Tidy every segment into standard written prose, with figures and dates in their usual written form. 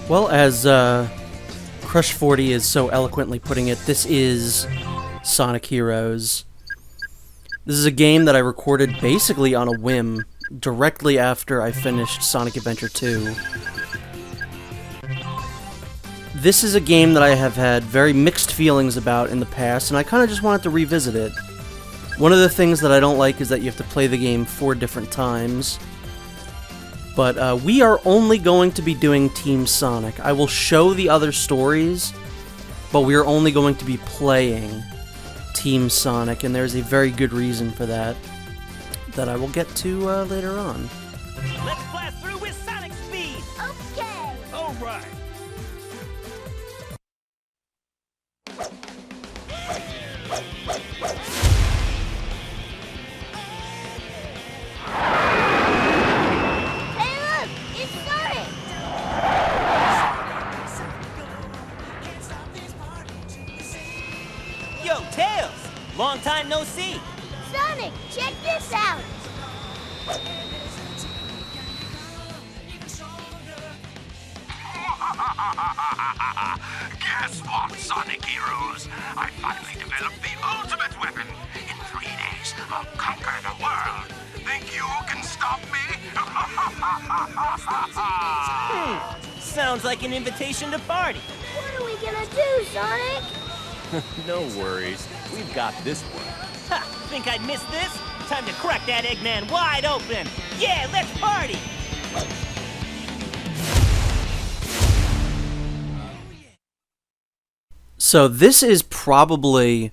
Well, as Crush 40 is so eloquently putting it, this is Sonic Heroes. This is a game that I recorded basically on a whim, directly after I finished Sonic Adventure 2. This is a game that I have had very mixed feelings about in the past, and I kind of just wanted to revisit it. One of the things that I don't like is that you have to play the game 4 different times. But we are only going to be doing Team Sonic. I will show the other stories, but we are only going to be playing Team Sonic, and there's a very good reason for that I will get to later on. Let's blast through with Sonic speed! Okay! Alright! Hey look! It's Sonic! Yo, Tails! Long time no see! Sonic, check this out! Guess what, Sonic Heroes? I finally developed the ultimate weapon. In 3 days, I'll conquer the world. Think you can stop me? Sounds like an invitation to party. What are we gonna do, Sonic? No worries. We've got this one. Ha! Think I'd miss this? Time to crack that Eggman wide open! Yeah, let's party! So this is probably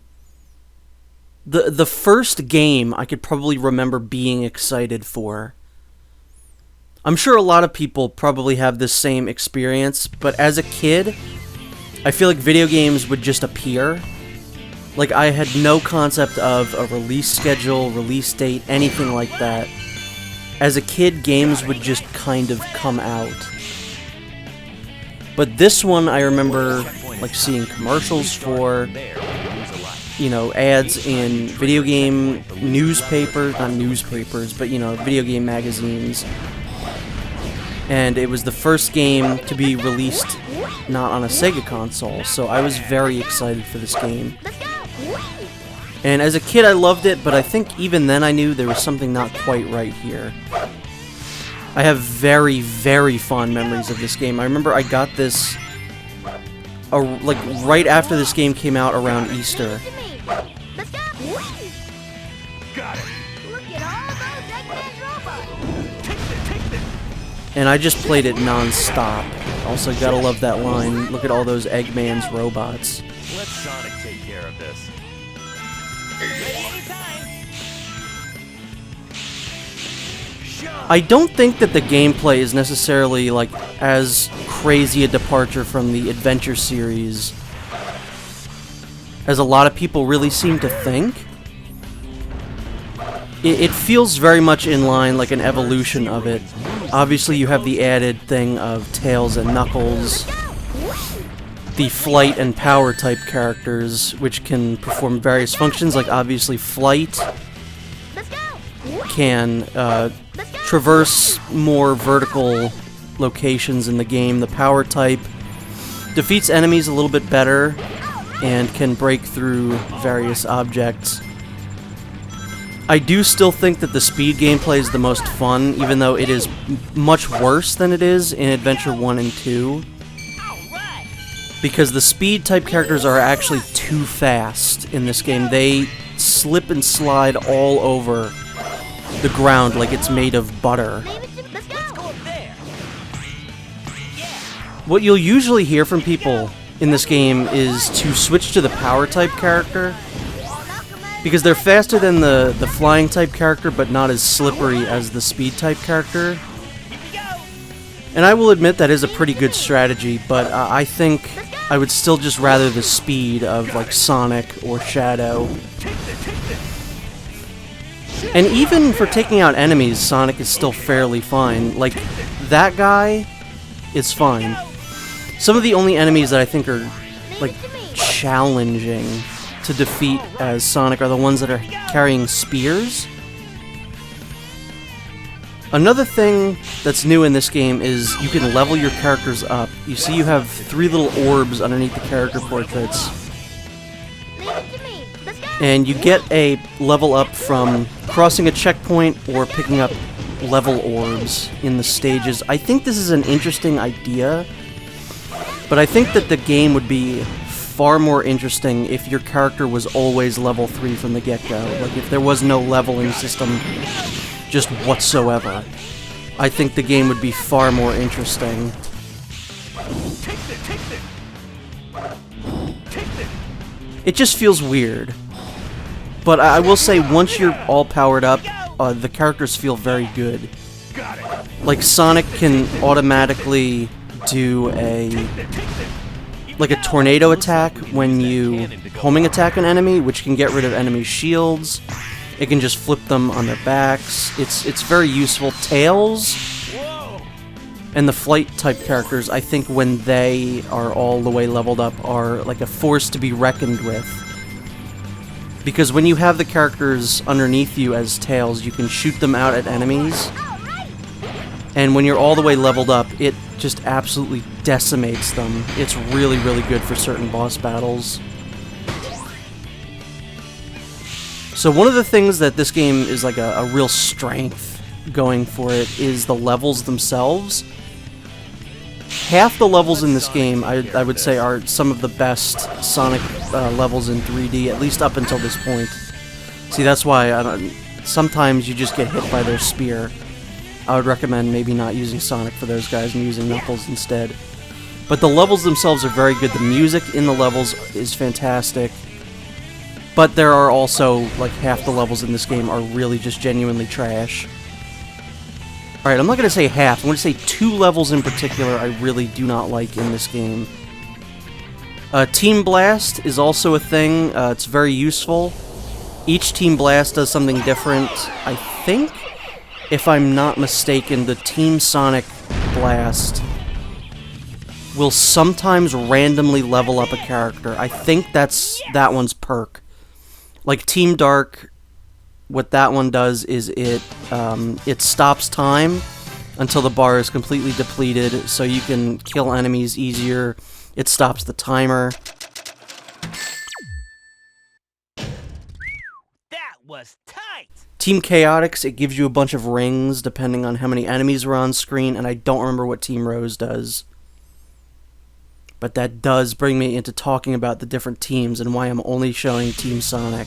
the first game I could probably remember being excited for. I'm sure a lot of people probably have this same experience, but as a kid, I feel like video games would just appear. Like, I had no concept of a release schedule, release date, anything like that. As a kid, games would just kind of come out. But this one, I remember, like, seeing commercials for, you know, ads in video game newspapers, not newspapers, but, you know, video game magazines. And it was the first game to be released not on a Sega console, so I was very excited for this game. And as a kid, I loved it, but I think even then I knew there was something not quite right here. I have very, very fond memories of this game. I remember I got this, like, right after this game came out around Easter. Let's go! Got it. Look at all those Eggman robots! And I just played it non-stop. Also, gotta love that line, look at all those Eggman's robots. Let Sonic take care of this. I don't think that the gameplay is necessarily, like, as crazy a departure from the Adventure series as a lot of people really seem to think. It feels very much in line, like an evolution of it. Obviously, you have the added thing of Tails and Knuckles, the Flight and Power type characters, which can perform various functions, like obviously Flight can traverse more vertical locations in the game. The Power type defeats enemies a little bit better and can break through various objects. I do still think that the speed gameplay is the most fun, even though it is much worse than it is in Adventure 1 and 2. Because the speed type characters are actually too fast in this game. They slip and slide all over the ground like it's made of butter. What you'll usually hear from people in this game is to switch to the power type character, because they're faster than the flying type character, but not as slippery as the speed type character. And I will admit that is a pretty good strategy, but I think I would still just rather the speed of, like, Sonic or Shadow. And even for taking out enemies, Sonic is still fairly fine. Like, that guy is fine. Some of the only enemies that I think are, like, challenging to defeat as Sonic are the ones that are carrying spears. Another thing that's new in this game is you can level your characters up. You see you have 3 little orbs underneath the character portraits. Leave it to me. Let's go. And you get a level up from crossing a checkpoint or picking up level orbs in the stages. I think this is an interesting idea, but I think that the game would be far more interesting if your character was always level 3 from the get-go. Like, if there was no leveling system just whatsoever. I think the game would be far more interesting. It just feels weird. But I will say, once you're all powered up, the characters feel very good. Like, Sonic can automatically do a tornado attack when you homing attack an enemy, which can get rid of enemy shields. It can just flip them on their backs. It's very useful. Tails and the flight type characters, I think when they are all the way leveled up, are like a force to be reckoned with. Because when you have the characters underneath you as Tails, you can shoot them out at enemies. And when you're all the way leveled up, it just absolutely decimates them. It's really, really good for certain boss battles. So one of the things that this game is like a real strength going for it is the levels themselves. Half the levels in this game, I would say, are some of the best Sonic levels in 3D, at least up until this point. See, that's why sometimes you just get hit by their spear. I would recommend maybe not using Sonic for those guys and using Knuckles instead. But the levels themselves are very good. The music in the levels is fantastic. But there are also, like, half the levels in this game are really just genuinely trash. Alright, I'm not going to say half. I'm going to say 2 levels in particular I really do not like in this game. Team Blast is also a thing. It's very useful. Each Team Blast does something different. I think, if I'm not mistaken, the Team Sonic Blast will sometimes randomly level up a character. I think that one's perk. Like Team Dark, what that one does is it stops time until the bar is completely depleted, so you can kill enemies easier. It stops the timer. That was tight! Team Chaotix, it gives you a bunch of rings depending on how many enemies are on screen, and I don't remember what Team Rose does. But that does bring me into talking about the different teams and why I'm only showing Team Sonic.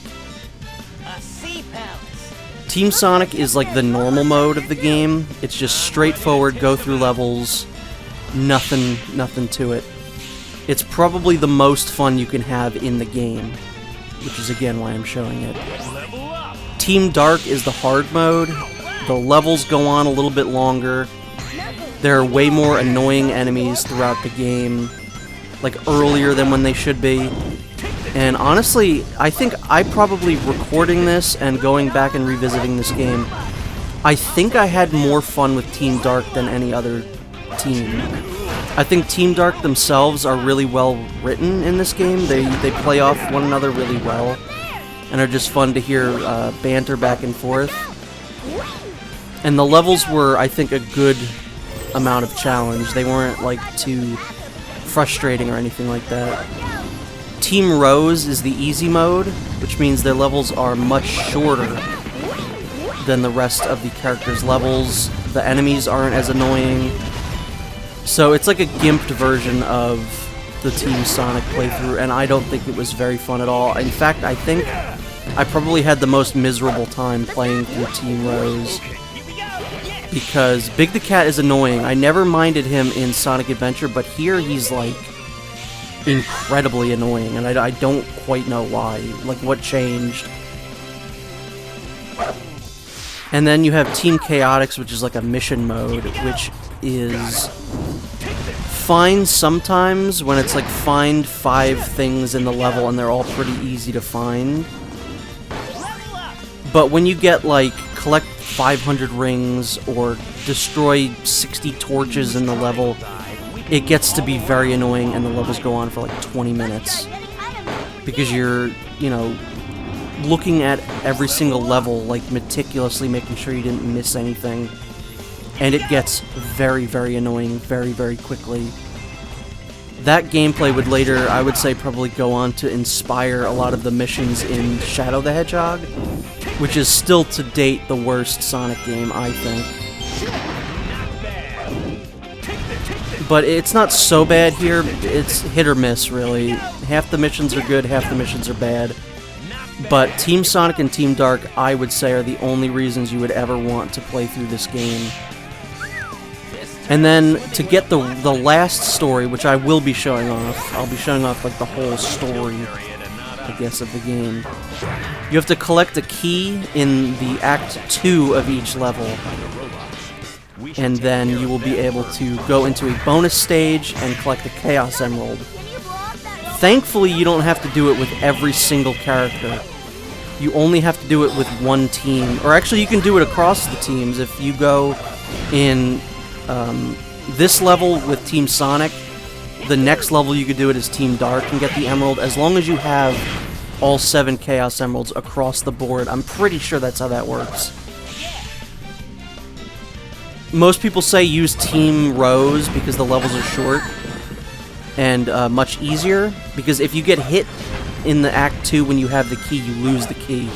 A sea palace. Team Sonic is like the normal mode of the game. It's just straightforward, go through levels, nothing to it. It's probably the most fun you can have in the game, which is again why I'm showing it. Level up. Team Dark is the hard mode. The levels go on a little bit longer. There are way more annoying enemies throughout the game, like earlier than when they should be. And honestly, I think I probably recording this and going back and revisiting this game, I think I had more fun with Team Dark than any other team. I think Team Dark themselves are really well written in this game. They play off one another really well and are just fun to hear banter back and forth. And the levels were, I think, a good amount of challenge. They weren't like too frustrating or anything like that. Team Rose is the easy mode, which means their levels are much shorter than the rest of the characters' levels. The enemies aren't as annoying. So it's like a gimped version of the Team Sonic playthrough, and I don't think it was very fun at all. In fact, I think I probably had the most miserable time playing through Team Rose, because Big the Cat is annoying. I never minded him in Sonic Adventure, but here he's like incredibly annoying, and I don't quite know why. Like, what changed? And then you have Team Chaotix, which is like a mission mode, which is fine sometimes when it's like find 5 things in the level and they're all pretty easy to find. But when you get like collect 500 rings or destroy 60 torches in the level, it gets to be very annoying, and the levels go on for like 20 minutes. Because you're, you know, looking at every single level, like meticulously making sure you didn't miss anything. and it gets very, very annoying very, very quickly. That gameplay would later, I would say, probably go on to inspire a lot of the missions in Shadow the Hedgehog, which is still to date the worst Sonic game, I think. But it's not so bad here, it's hit or miss, really. Half the missions are good, half the missions are bad. But Team Sonic and Team Dark, I would say, are the only reasons you would ever want to play through this game. And then, to get the last story, which I will be showing off, I'll be showing off, like, the whole story, I guess, of the game. You have to collect a key in the Act 2 of each level. And then you will be able to go into a bonus stage and collect the Chaos Emerald. Thankfully, you don't have to do it with every single character. You only have to do it with one team. Or actually, you can do it across the teams. If you go in this level with Team Sonic, the next level you could do it as Team Dark and get the Emerald, as long as you have all 7 Chaos Emeralds across the board. I'm pretty sure that's how that works. Most people say use Team Rose because the levels are short and much easier, because if you get hit in the Act 2 when you have the key, you lose the key.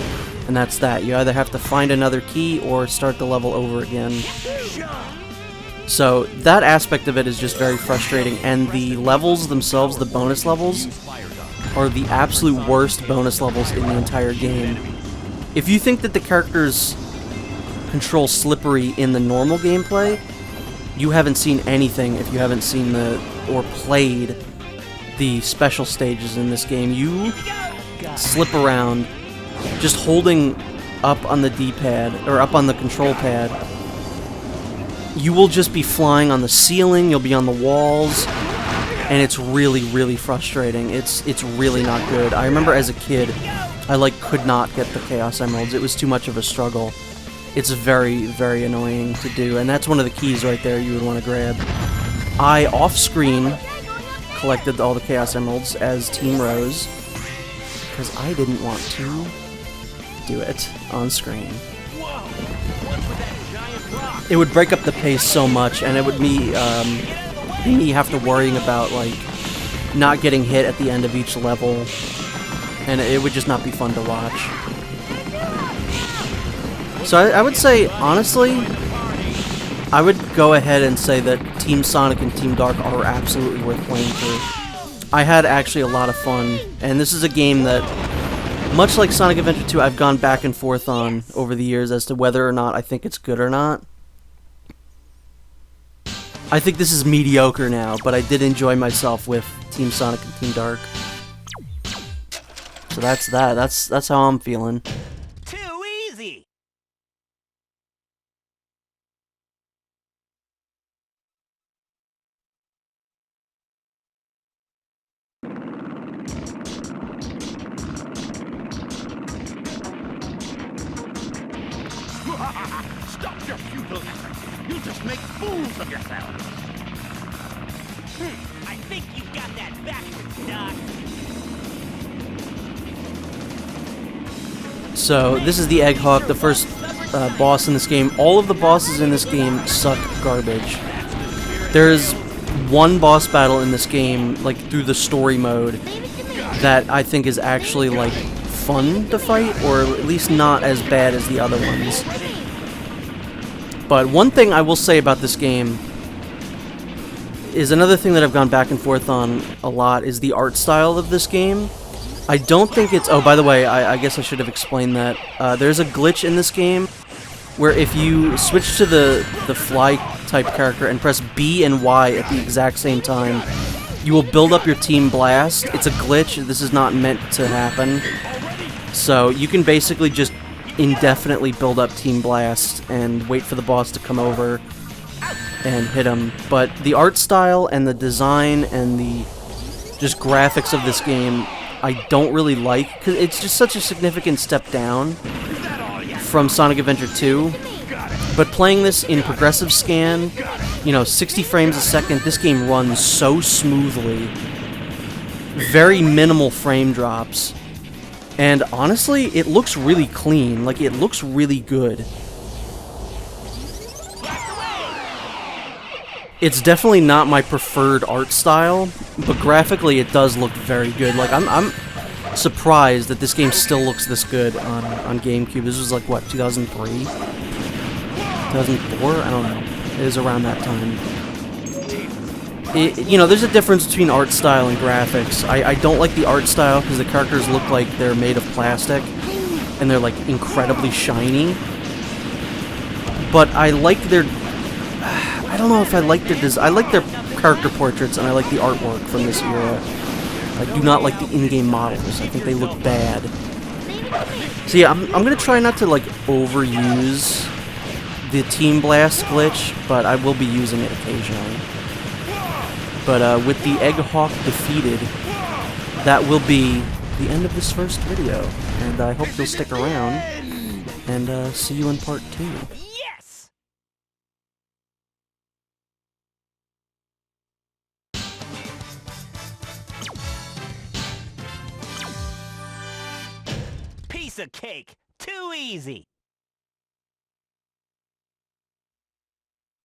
And that's that. You either have to find another key or start the level over again. So that aspect of it is just very frustrating, and the levels themselves, the bonus levels, are the absolute worst bonus levels in the entire game. If you think that the characters control slippery in the normal gameplay, you haven't seen anything if you haven't seen or played the special stages in this game. You slip around just holding up on the D-pad, or up on the control pad. You will just be flying on the ceiling, you'll be on the walls, and it's really, really frustrating. It's really not good. I remember as a kid, I could not get the Chaos Emeralds. It was too much of a struggle. It's very, very annoying to do, and that's one of the keys right there you would want to grab. I, off-screen, collected all the Chaos Emeralds as Team Rose, because I didn't want to do it on screen. It would break up the pace so much, and it would me have to worrying about, not getting hit at the end of each level, and it would just not be fun to watch. So I would say, honestly, I would go ahead and say that Team Sonic and Team Dark are absolutely worth playing through. I had actually a lot of fun, and this is a game that, much like Sonic Adventure 2, I've gone back and forth on over the years as to whether or not I think it's good or not. I think this is mediocre now, but I did enjoy myself with Team Sonic and Team Dark. So that's that. That's how I'm feeling. Too easy. Stop your futile efforts. You'll just make fools of yourselves. I think you've got that backwards, Doc. So, this is the Egghawk, the first boss in this game. All of the bosses in this game suck garbage. There's one boss battle in this game, through the story mode, that I think is actually, fun to fight, or at least not as bad as the other ones. But one thing I will say about this game is another thing that I've gone back and forth on a lot is the art style of this game. I don't think it's... Oh, by the way, I guess I should have explained that. There's a glitch in this game where if you switch to the fly-type character and press B and Y at the exact same time, you will build up your Team Blast. It's a glitch. This is not meant to happen. So you can basically just indefinitely build up Team Blast and wait for the boss to come over and hit him. But the art style and the design and the just graphics of this game I don't really like, because it's just such a significant step down from Sonic Adventure 2. But playing this in progressive scan, 60 frames a second, this game runs so smoothly. Very minimal frame drops. And honestly, it looks really clean. It looks really good. It's definitely not my preferred art style, but graphically it does look very good. Like, I'm surprised that this game still looks this good on GameCube. This was like, what, 2003? 2004? I don't know. It was around that time. You know, there's a difference between art style and graphics. I don't like the art style because the characters look like they're made of plastic, and they're, like, incredibly shiny. But I like their... I don't know if I like their design. I like their character portraits, and I like the artwork from this era. I do not like the in-game models. I think they look bad. So yeah, I'm gonna try not to, like, overuse the Team Blast glitch, but I will be using it occasionally. But with the Egg Hawk defeated, that will be the end of this first video. And I hope you'll stick around, and see you in part 2. Yes! Piece of cake. Too easy.